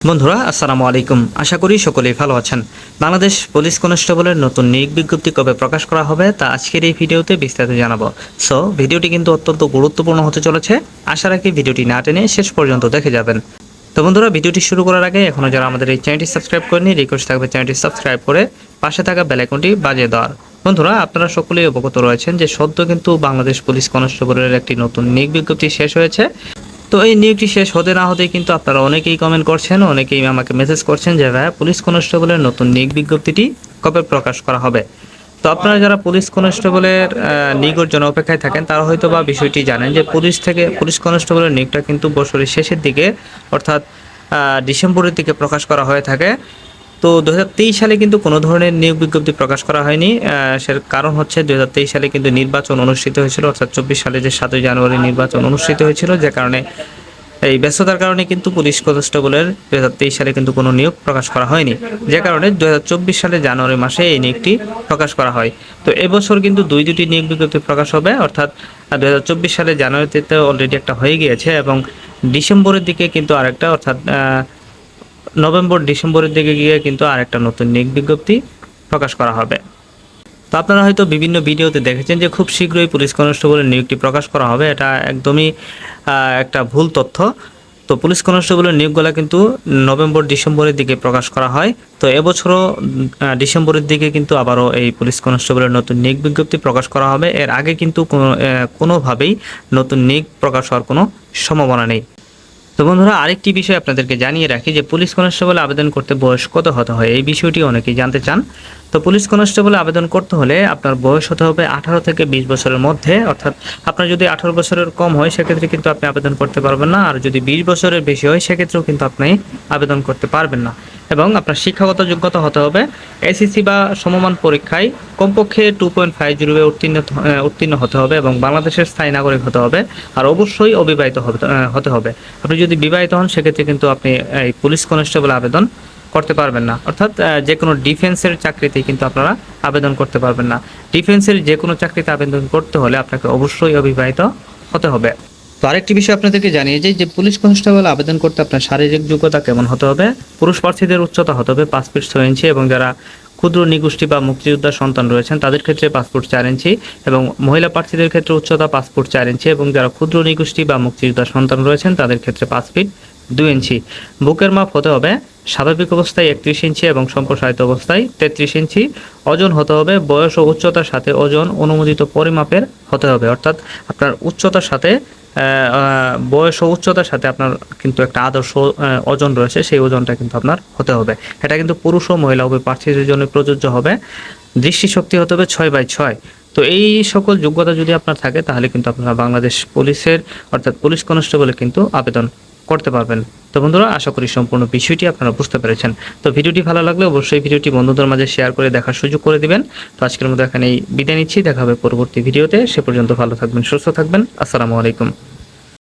বন্ধুরা আসসালামু আলাইকুম। আশা করি সকলেই ভালো আছেন। বাংলাদেশ পুলিশ কনস্টেবলের নতুন নিয়োগ বিজ্ঞপ্তি কবে প্রকাশ করা হবে তা আজকের এই ভিডিওতে বিস্তারিত জানাবো। সো ভিডিওটি কিন্তু অত্যন্ত গুরুত্বপূর্ণ হতে চলেছে। আশা রাখি ভিডিওটি না টেনে শেষ পর্যন্ত দেখে যাবেন। তো বন্ধুরা, ভিডিওটি শুরু করার আগে এখনও যারা আমাদের এই চ্যানেলটি সাবস্ক্রাইব করেনি, রিকোয়েস্ট থাকবে চ্যানেলটি সাবস্ক্রাইব করে পাশে থাকা বেল আইকনটি বাজিয়ে দেওয়ার। বন্ধুরা, আপনারা সকলেই অবগত রয়েছেন যে সদ্য কিন্তু বাংলাদেশ পুলিশ কনস্টেবলের একটি নতুন নিয়োগ বিজ্ঞপ্তি শেষ হয়েছে। তো এই নিয়োগটি শেষ হতে না হতেই কিন্তু আপনারা অনেকেই কমেন্ট করছেন, অনেকেই আমাকে মেসেজ করছেন যে ভাই পুলিশ কনস্টেবলের নতুন নিয়োগ বিজ্ঞপ্তিটি কবে প্রকাশ করা হবে। তো আপনারা যারা পুলিশ কনস্টেবলের নিয়োগের জন্য অপেক্ষায় থাকেন তারা হয়তো বা বিষয়টি জানেন যে পুলিশ কনস্টেবলের নিয়োগটা কিন্তু বছরের শেষের দিকে অর্থাৎ ডিসেম্বরের দিকে প্রকাশ করা হয়ে থাকে। তো 2023 সালে কিন্তু কোনো ধরনের নিয়োগ বিজ্ঞপ্তি প্রকাশ করা হয়নি। সের কারণ হচ্ছে 2023 সালে কিন্তু নির্বাচন অনুষ্ঠিত হয়েছিল, অর্থাৎ 24 সালে যে 7ই জানুয়ারি নির্বাচন অনুষ্ঠিত হয়েছিল, যে কারণে এই ব্যস্ততার কারণে কিন্তু পুলিশ কনস্টেবলের 2023 সালে কিন্তু কোনো নিয়োগ প্রকাশ করা হয়নি, যে কারণে 2024 সালে জানুয়ারি মাসে এই নিয়োগটি প্রকাশ করা হয়। তো এবছর কিন্তু দুটি নিয়োগ বিজ্ঞপ্তি প্রকাশ হবে, অর্থাৎ 2024 সালে জানুয়ারিতে অলরেডি একটা হয়ে গিয়েছে এবং ডিসেম্বরের দিকে কিন্তু আরেকটা, অর্থাৎ নভেম্বর ডিসেম্বরের দিকে গিয়ে কিন্তু আরেকটা নতুন নিয়োগ বিজ্ঞপ্তি প্রকাশ করা হবে। তো আপনারা হয়তো বিভিন্ন ভিডিওতে দেখেছেন যে খুব শীঘ্রই পুলিশ কনস্টেবলের নিয়োগটি প্রকাশ করা হবে। এটা একদমই একটা ভুল তথ্য। তো পুলিশ কনস্টেবলের নিয়োগগুলো কিন্তু নভেম্বর ডিসেম্বরের দিকে প্রকাশ করা হয়। তো এবছরও ডিসেম্বরের দিকে কিন্তু আবারও এই পুলিশ কনস্টেবলের নতুন নিয়োগ বিজ্ঞপ্তি প্রকাশ করা হবে। এর আগে কিন্তু কোনোভাবেই নতুন নিয়োগ প্রকাশ হওয়ার কোনো সম্ভাবনা নেই। তো বন্ধুরা, আরেকটি বিষয় আপনাদেরকে জানিয়ে রাখি যে পুলিশ কনস্টেবল আবেদন করতে বয়স কত হতে হয়, এই বিষয়টি অনেকেই জানতে চান। তো পুলিশ কনস্টেবল আবেদন করতে হলে আপনার বয়স হতে হবে 18 থেকে 20 বছরের মধ্যে, অর্থাৎ আপনার যদি 18 বছরের কম হয় সেক্ষেত্রে কিন্তু আপনি আবেদন করতে পারবেন না, আর যদি 20 বছরের বেশি হয় সেক্ষেত্রেও কিন্তু আপনি আবেদন করতে পারবেন না। এবং আপনার শিক্ষাগত যোগ্যতা হতে হবে এসএসসি বা সমমান পরীক্ষায় কমপক্ষে 2.50 উত্তীর্ণ হতে হবে এবং বাংলাদেশের স্থায়ী নাগরিক হতে হবে, আর অবশ্যই অবিবাহিত হতে হবে। আপনি যদি বিবাহিত হন সেক্ষেত্রে কিন্তু আপনি এই পুলিশ কনস্টেবল আবেদন করতে পারবেন না, অর্থাৎ যে কোনো ডিফেন্সের চাকরিতেই কিন্তু আপনারা আবেদন করতে পারবেন না। ডিফেন্সের যে কোনো চাকরিতে আবেদন করতে হলে আপনাকে অবশ্যই অবিবাহিত হতে হবে। তো আরেকটি বিষয় আপনাদেরকে জানিয়ে যাই যে পুলিশ কনস্টেবল আবেদন করতে আপনার শারীরিক যোগ্যতা কেমন হতে হবে। পুরুষ প্রার্থীদের উচ্চতা হতে হবে 5 ফিট 6 ইঞ্চি এবং যারা ক্ষুদ্র নিগোষ্ঠী বা মুক্তিযোদ্ধার সন্তান রয়েছেন তাদের ক্ষেত্রে 5 ফুট 4 ইঞ্চি এবং মহিলা প্রার্থীদের ক্ষেত্রে উচ্চতা 5 ফুট 4 ইঞ্চি এবং যারা ক্ষুদ্র নিগোষ্ঠী বা মুক্তিযোদ্ধার সন্তান রয়েছেন তাদের ক্ষেত্রে 5 ফিট 2 ইঞ্চি। বুকের মাপ হতে হবে স্বাভাবিক অবস্থায় 31 ইঞ্চি এবং সম্প্রসারিত অবস্থায় 33 ইঞ্চি। ওজন হতে হবে বয়স ও উচ্চতার সাথে ওজন অনুমোদিত পরিমাপের হতে হবে, অর্থাৎ আপনার উচ্চতার সাথে বয়স ও উচ্চতার সাথে আপনার কিন্তু একটা আদর্শ ওজন রয়েছে, সেই ওজনটা কিন্তু আপনার হতে হবে। এটা কিন্তু পুরুষ ও মহিলা উভয় প্রার্থীদের জন্য প্রযোজ্য হবে। দৃষ্টিশক্তি হতে হবে 6/6। তো এই সকল যোগ্যতা যদি আপনার থাকে তাহলে কিন্তু আপনারা বাংলাদেশ পুলিশের অর্থাৎ পুলিশ কনস্টেবলে কিন্তু আবেদন করতে পারবেন। তো বন্ধুরা, আশা করি সম্পূর্ণ বিষয়টি আপনারা বুঝতে পেরেছেন। তো ভিডিওটি ভালো লাগলে অবশ্যই ভিডিওটি বন্ধুদের মাঝে শেয়ার করে দেখার সুযোগ করে দিবেন। তো আজকের মতো এখানেই বিদায় নিচ্ছি, দেখা হবে পরবর্তী ভিডিওতে। সে পর্যন্ত ভালো থাকবেন, সুস্থ থাকবেন। আসসালামু আলাইকুম।